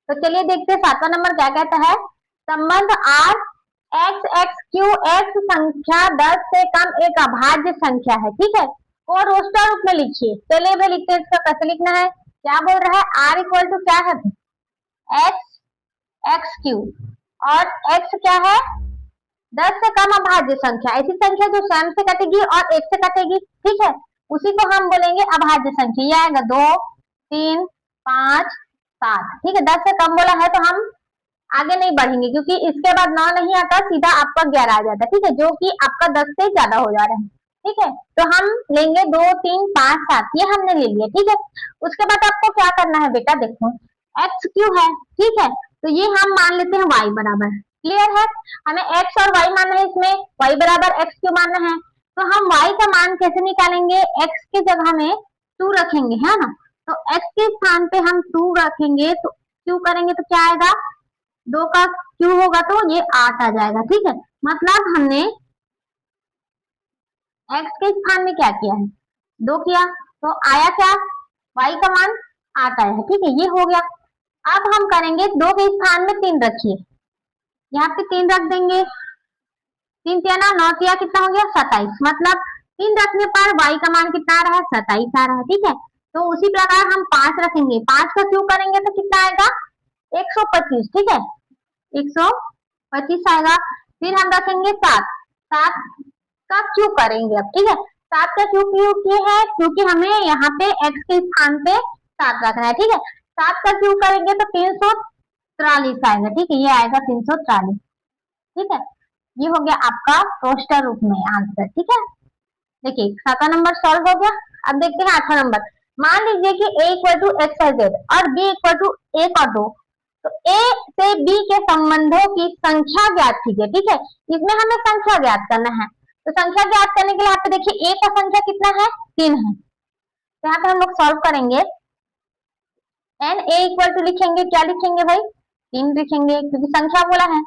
तो चलिए देखते हैं 7वां नंबर क्या कहता है। संबंध R X X Q X संख्या 10 से कम एक अभाज्य संख्या है, ठीक है। और रोस्टर रूप में लिखिए। चलिए भाई लिखते हैं, इसका कैसे लिखना है। क्या बोल रहा है, आर इक्वल टू क्या है, एक्स एक्स क्यू, और एक्स क्या है, 10 से कम अभाज्य संख्या, ऐसी संख्या जो स्वयं से कटेगी और एक से कटेगी, ठीक है, उसी को हम बोलेंगे अभाज्य संख्या। यह आएगा 2 3 5 7, ठीक है। 10 से कम बोला है तो हम आगे नहीं बढ़ेंगे, क्योंकि इसके बाद 9 नहीं आता, सीधा आपका 11 आ जाता है, ठीक है, जो कि आपका 10 से ज्यादा हो जा रहा है, ठीक है। तो हम लेंगे 2 3 5 7, ये हमने ले लिया, ठीक है। उसके बाद आपको क्या करना है बेटा, देखो एक्स क्यू है, ठीक है, तो ये हम मान लेते हैं y बराबर, क्लियर है। हमें x और y मानना है, इसमें y बराबर एक्स क्यू मानना है। तो हम y का मान कैसे निकालेंगे, x के जगह में 2 रखेंगे, है ना। तो x के स्थान पे हम 2 रखेंगे, तो क्यू करेंगे तो क्या आएगा, 2 का क्यू होगा तो ये 8 आ जाएगा, ठीक है। मतलब हमने x के स्थान में क्या किया है, 2 किया, तो आया क्या, y का मान 8 आया है, ठीक है, ये हो गया। अब हम करेंगे 2 के स्थान में 3 रखिए, यहाँ पे 3 रख देंगे, 3 तिया ना 9 तिया कितना हो गया 27, मतलब 3 रखने पर y का मान कितना आ रहा है, 27 आ रहा है, ठीक है। तो उसी प्रकार हम 5 रखेंगे, 5 का क्यू करेंगे तो कितना आएगा 125, ठीक है, 125 आएगा। फिर हम रखेंगे 7, 7 का क्यू करेंगे अब, ठीक है। 7 का क्यू क्यू की है, क्योंकि हमें यहाँ पे x के स्थान पे 7 रखना है, ठीक है। 7 का क्यू करेंगे तो 343 आएगा, ठीक है, ये आएगा 343, ठीक है। ये हो गया आपका रोस्टर रूप में आंसर, ठीक है। देखिए 7वां नंबर सॉल्व हो गया। अब देखते हैं 8वां नंबर। मान लीजिए कि a equal to X Y Z और b इक्वल टू 1 और 2, तो a से b के संबंधों की संख्या ज्ञात कीजिए, ठीक है। इसमें हमें संख्या ज्ञात करना है, तो संख्या ज्ञात करने के लिए यहाँ पे देखिए a का संख्या कितना है, 3 है, तो यहाँ पे हम लोग सॉल्व करेंगे। एन a इक्वल टू लिखेंगे, क्या लिखेंगे भाई, 3 लिखेंगे, क्योंकि संख्या बोला है।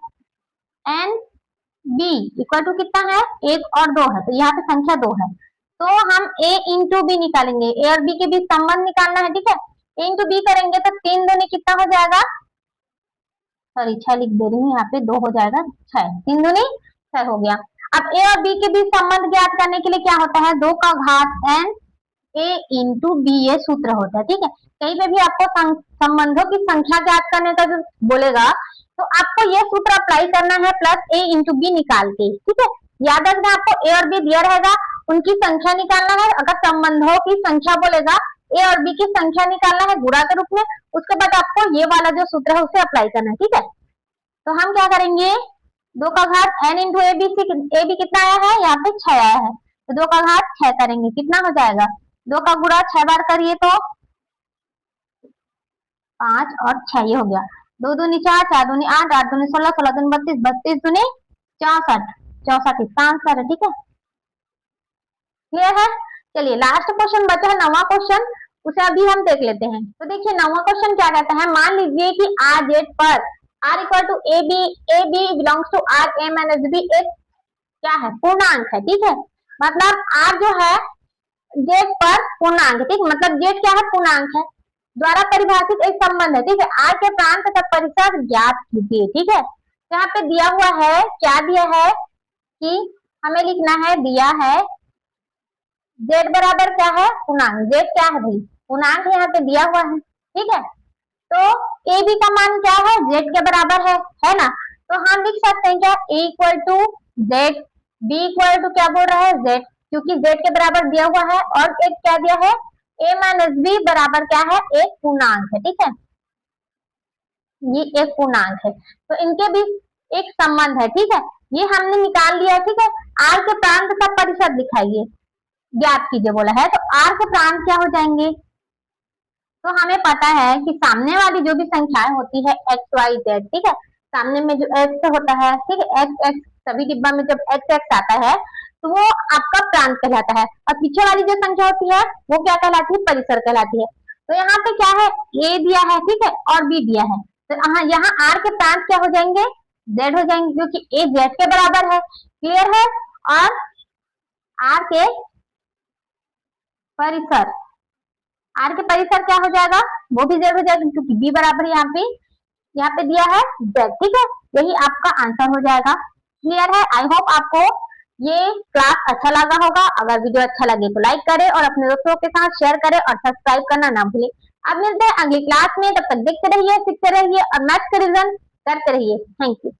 एन b इक्वल टू कितना है, 1 और 2 है, तो यहाँ पे संख्या 2 है, तो हम a इंटू बी निकालेंगे, a और b के बीच संबंध निकालना है, ठीक है। a इंटू बी करेंगे तो 3 दूनी कितना हो जाएगा, सॉरी 6 लिख दे रही हूँ, यहाँ पे 2 हो जाएगा 6, 3 दूनी 6 हो गया। अब a और b के बीच संबंध ज्ञात करने के लिए क्या होता है, 2 का घात n a इंटू बी, ये सूत्र होता है, ठीक है। कहीं पे भी आपको संबंधों की संख्या ज्ञात करने का जो बोलेगा, तो आपको ये सूत्र अप्लाई करना है, प्लस a इंटू बी निकाल के, ठीक है। याद रखना, आपको a और b दिया रहेगा, उनकी संख्या निकालना है। अगर संबंधों की संख्या बोलेगा, a और b की संख्या निकालना है गुणा के रूप में, उसके बाद आपको ये वाला जो सूत्र है उसे अप्लाई करना है, ठीक है। तो हम क्या करेंगे, 2 का घात n इंटू ए बी कितना आया है, यहाँ पे 6 आया है, तो 2 का घात 6 करेंगे, कितना हो जाएगा, 2 का गुणा 6 बार करिए तो 5 और 6, ये हो गया। 2 दूनी 4, 4 दूनी 8, 8 दूनी 16, 16 दूनी 32, 32 दूनी 64, 64 इसका आंसर है, ठीक है, क्लियर है। चलिए लास्ट क्वेश्चन बचा है 9वां क्वेश्चन, उसे अभी हम देख लेते हैं। तो देखिए 9वां क्वेश्चन क्या कहता है, मान लीजिए कि आर जेड पर R equal to A B belongs to R A minus B एक क्या है, पूर्णांक है, ठीक है। मतलब आर जो है जेड पर पूर्णांक, ठीक, मतलब जेड क्या है, पूर्णांक है, द्वारा परिभाषित एक संबंध है, ठीक है। आर के प्रांत तथा परिसर ज्ञात कीजिए, ठीक है। तो यहाँ पे दिया हुआ है, क्या दिया है कि हमें लिखना है, दिया है जेड बराबर क्या है, पूर्णांक, जेड क्या है भाई, पूर्णांक यहाँ पे दिया हुआ है, ठीक है। तो ए बी का मान क्या है, जेड के बराबर है ना। तो हम लिख सकते हैं क्या, A equal to Z, B equal to क्या बोल रहा है, जेड, क्योंकि जेड के बराबर दिया हुआ है, और एक क्या दिया है, ए माइनस बी बराबर क्या है, एक पूर्णांक है, ठीक है, ये एक पूर्णांक है, तो इनके बीच एक संबंध है, ठीक है। ये हमने निकाल लिया, ठीक है। आर के प्रांत का परिसर दिखाइए, ज्ञात कीजिए बोला है, तो आर के प्रांत क्या हो जाएंगे, तो हमें पता है कि सामने वाली जो भी संख्याएं होती है एक्स वाई जेड, ठीक है, सामने में जो एक्स होता है, ठीक है, एक्स एक्स सभी डिब्बा में जब एक्स एक्स आता है तो वो आपका प्रांत कहलाता है, और पीछे वाली जो संख्या होती है वो क्या कहलाती है, परिसर कहलाती है। तो यहाँ पे क्या है, ए दिया है, ठीक है, और बी दिया है, तो यहाँ आर के प्रांत क्या हो जाएंगे, जेड हो जाएंगे, क्योंकि ए जेड के बराबर है, क्लियर है। और आर के परिसर, आर के परिसर क्या हो जाएगा, वो भी जेड हो जाएगा, क्योंकि बी बराबर यहाँ पे यहाँ पे दिया है Z, ठीक है, यही आपका आंसर हो जाएगा। क्लियर है? आई होप आपको ये क्लास अच्छा लगा होगा। अगर वीडियो अच्छा लगे तो लाइक करें और अपने दोस्तों के साथ शेयर करें और सब्सक्राइब करना ना भूलें। अब मिलते हैं अगली क्लास में, तब तक देखते रहिए, सीखते रहिए और मैथ्स का रिवीजन करते रहिए। Thank you.